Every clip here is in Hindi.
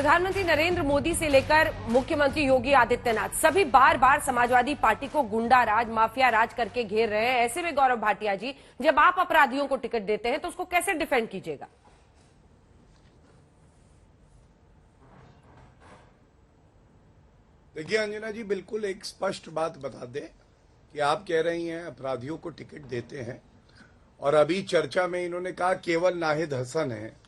प्रधानमंत्री नरेंद्र मोदी से लेकर मुख्यमंत्री योगी आदित्यनाथ सभी बार बार समाजवादी पार्टी को गुंडा राज, माफिया राज करके घेर रहे हैं। ऐसे में गौरव भाटिया जी, जब आप अपराधियों को टिकट देते हैं तो उसको कैसे डिफेंड कीजिएगा? देखिए अंजना जी, बिल्कुल एक स्पष्ट बात बता दे कि आप कह रही हैं अपराधियों को टिकट देते हैं, और अभी चर्चा में इन्होंने कहा केवल नाहिद हसन है,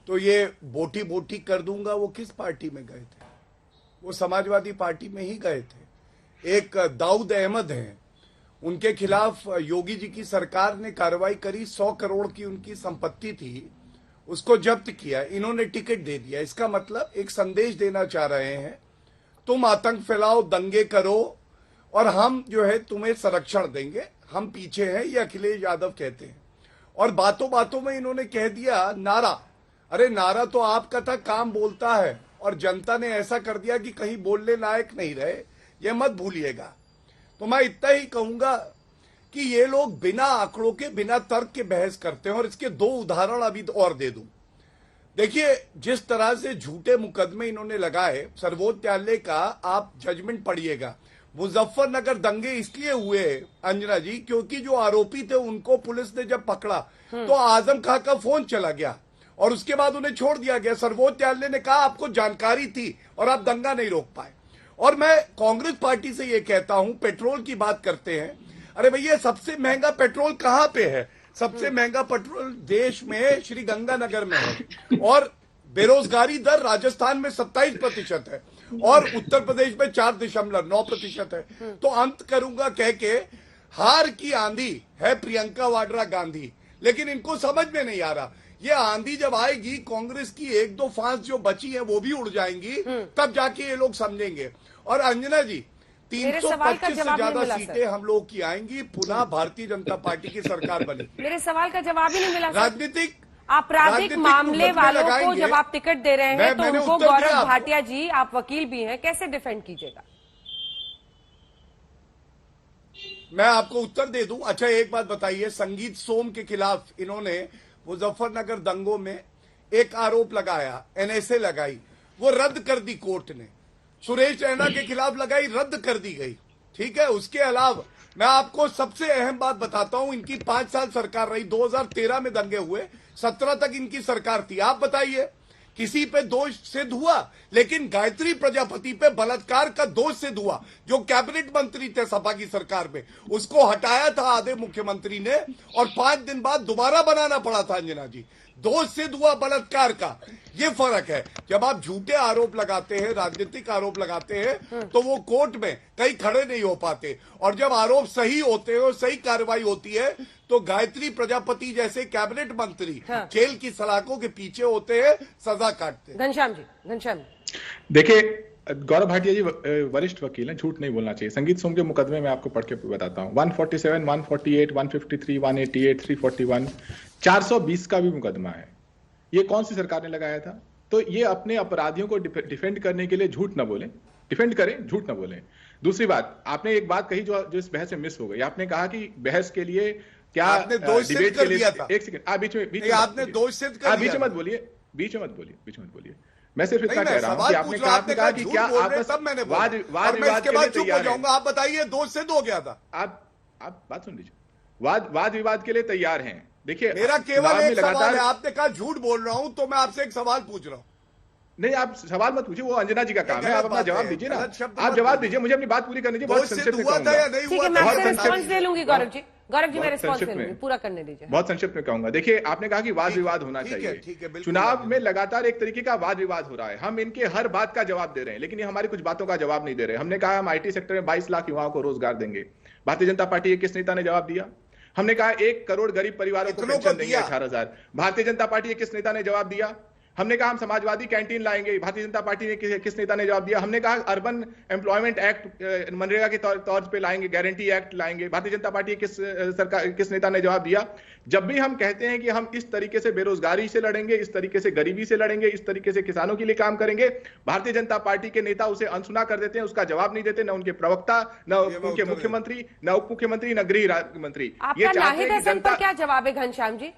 तो ये बोटी बोटी कर दूंगा, वो किस पार्टी में गए थे? वो समाजवादी पार्टी में ही गए थे। एक दाऊद अहमद हैं, उनके खिलाफ योगी जी की सरकार ने कार्रवाई करी, 100 करोड़ की उनकी संपत्ति थी, उसको जब्त किया, इन्होंने टिकट दे दिया। इसका मतलब एक संदेश देना चाह रहे हैं, तुम आतंक फैलाओ, दंगे करो और हम जो है तुम्हें संरक्षण देंगे, हम पीछे हैं, ये अखिलेश यादव कहते हैं। और बातों बातों में इन्होंने कह दिया नारा। अरे नारा तो आपका था, काम बोलता है, और जनता ने ऐसा कर दिया कि कहीं बोलने लायक नहीं रहे, ये मत भूलिएगा। तो मैं इतना ही कहूंगा कि ये लोग बिना आंकड़ों के, बिना तर्क के बहस करते हैं, और इसके 2 उदाहरण अभी और दे दूं। देखिए, जिस तरह से झूठे मुकदमे इन्होंने लगाए, सर्वोच्च न्यायालय का आप जजमेंट पढ़िएगा। मुजफ्फरनगर दंगे इसलिए हुए अंजना जी, क्योंकि जो आरोपी थे उनको पुलिस ने जब पकड़ा तो आजम खां का फोन चला गया और उसके बाद उन्हें छोड़ दिया गया। सर्वोच्च न्यायालय ने कहा आपको जानकारी थी और आप दंगा नहीं रोक पाए। और मैं कांग्रेस पार्टी से ये कहता हूं, पेट्रोल की बात करते हैं, अरे भैया सबसे महंगा पेट्रोल कहां पे है? सबसे महंगा पेट्रोल देश में श्री गंगानगर में है, और बेरोजगारी दर राजस्थान में 27% है और उत्तर प्रदेश में 4.9% है। तो अंत करूंगा कह के, हार की आंधी है प्रियंका वाड्रा गांधी, लेकिन इनको समझ में नहीं आ रहा। ये आंधी जब आएगी, कांग्रेस की 1-2 फांस जो बची है वो भी उड़ जाएंगी, तब जाके ये लोग समझेंगे। और अंजना जी, 325 से ज्यादा सीटें हम लोग की आएंगी, पुनः भारतीय जनता पार्टी की सरकार बनी। मेरे सवाल का जवाब ही नहीं मिला। राजनीतिक आपराधिक मामले वालों को जब आप टिकट दे रहे हैं तो उनको, गौरव भाटिया जी आप वकील भी हैं, कैसे डिफेंड कीजिएगा? मैं आपको उत्तर दे दूं। अच्छा एक बात बताइए, संगीत सोम के खिलाफ इन्होंने मुजफ्फरनगर दंगों में एक आरोप लगाया, एनएसए लगाई, वो रद्द कर दी कोर्ट ने। सुरेश रैना के खिलाफ लगाई, रद्द कर दी गई। ठीक है, उसके अलावा मैं आपको सबसे अहम बात बताता हूं, इनकी 5 साल सरकार रही, 2013 में दंगे हुए, 17 तक इनकी सरकार थी। आप बताइए किसी पे दोष सिद्ध हुआ? लेकिन गायत्री प्रजापति पे बलात्कार का दोष सिद्ध हुआ, जो कैबिनेट मंत्री थे सपा की सरकार में, उसको हटाया था आधे मुख्यमंत्री ने, और 5 दिन बाद दोबारा बनाना पड़ा था। अंजना जी, दोष सिद्ध हुआ बलात्कार का। ये फर्क है। जब आप झूठे आरोप लगाते हैं, राजनीतिक आरोप लगाते हैं, तो वो कोर्ट में कहीं खड़े नहीं हो पाते, और जब आरोप सही होते हैं और सही कार्रवाई होती है तो गायत्री प्रजापति जैसे कैबिनेट मंत्री जेल की सलाखों के पीछे होते हैं, सजा काटते हैं। घनश्याम जी, घनश्याम देखिए, गौरव भाटिया जी वरिष्ठ वकील हैं, झूठ नहीं बोलना चाहिए। संगीत सोम के मुकदमे में आपको पढ़ के बताता हूं, 147, 148, 153, 188, 341, 420 का भी मुकदमा है। ये कौन सी सरकार ने लगाया था? तो ये अपने अपराधियों को डिफेंड करने के लिए झूठ ना बोले, डिफेंड करें, झूठ ना बोले। दूसरी बात, आपने एक बात कही जो इस बहस में मिस हो गई। आपने कहा कि बहस के लिए क्या आपने दोष सिद्ध कर दिया था। एक सेकंड, आप बीच में आपने दोष सिद्ध कर दिया। बीच में मत बोलिए, बीच में मत बोलिए। मैं सिर्फ इतना कह रहा हूं कि आपने कहा कि क्या आपस वाद विवाद के लिए चुप हो जाऊंगा। आप बताइए, दोष सिद्ध हो गया था। आप बात सुन लीजिए, वाद विवाद के लिए तैयार हैं। देखिए, मेरा केवल एक सवाल है, आपने कहा झूठ बोल रहा हूं, तो मैं आपसे एक सवाल पूछ रहा हूं। नहीं, आप सवाल मत पूछिए, वो अंजना जी का काम है, आप अपना जवाब दीजिए ना। आप जवाब दीजिए, मुझे अपनी बात पूरी करने दीजिए। बहुत संक्षिप्त में कहूंगा। ठीक है, मैं आपसे रिस्पांस ले लूंगी। गौरव जी, मैं रिस्पांस ले लूंगी, पूरा करने दीजिए। बहुत संक्षिप्त में कहूंगा। देखिए, आपने कहा कि वाद विवाद होना चाहिए। चुनाव में लगातार एक तरीके का वाद विवाद हो रहा है। हम इनके हर बात का जवाब दे रहे हैं, लेकिन ये हमारी कुछ बातों का जवाब नहीं दे रहे। हमने कहा हम IT सेक्टर में 22 लाख युवाओं को रोजगार देंगे। भारतीय जनता पार्टी के किस नेता ने जवाब दिया? हमने कहा 1 करोड़ गरीब परिवारों को पेंशन देंगे 18,000। भारतीय जनता पार्टी के किस नेता ने जवाब दिया? हमने कहा हम समाजवादी कैंटीन लाएंगे। भारतीय जनता पार्टी ने किस नेता ने जवाब दिया? हमने कहा अर्बन एम्प्लॉयमेंट एक्ट, मनरेगा के तौर पे लाएंगे, गारंटी एक्ट लाएंगे। भारतीय जनता पार्टी किस नेता ने जवाब दिया? जब भी हम कहते हैं कि हम इस तरीके से बेरोजगारी से लड़ेंगे, इस तरीके से गरीबी से लड़ेंगे, इस तरीके से किसानों के लिए काम करेंगे, भारतीय जनता पार्टी के नेता उसे अनसुना कर देते हैं, उसका जवाब नहीं देते। न उनके प्रवक्ता, न उनके मुख्यमंत्री, न उप मुख्यमंत्री, न गृह राज्य मंत्री। ये नाहिद हसन पर क्या जवाब है घनश्याम जी?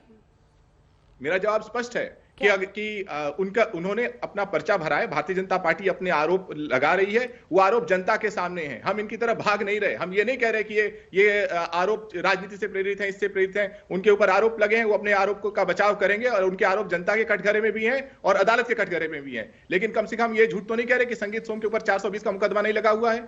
मेरा जवाब स्पष्ट है उन्होंने अपना पर्चा भरा है, भारतीय जनता पार्टी अपने आरोप लगा रही है, वो आरोप जनता के सामने है। हम इनकी तरफ भाग नहीं रहे। हम ये नहीं कह रहे कि ये आरोप राजनीति से प्रेरित है, इससे प्रेरित है। उनके ऊपर आरोप लगे हैं, वो अपने आरोप का बचाव करेंगे और उनके आरोप जनता के कटघरे में भी हैं और अदालत के कटघरे में भी हैं। लेकिन कम से कम ये झूठ तो नहीं कह रहे कि संगीत सोम के ऊपर 420 का मुकदमा नहीं लगा हुआ है।